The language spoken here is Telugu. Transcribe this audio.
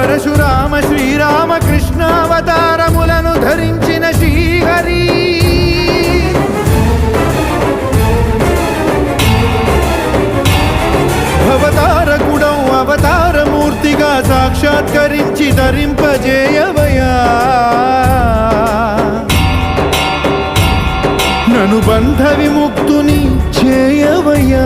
పరశురామ శ్రీరామ కృష్ణావతారములను ధరించిన శ్రీహరి అవతారకుడం అవతారమూర్తిగా సాక్షాత్కరించి ధరింపజేయవయా నను బంధ విముక్తుని చేయవయా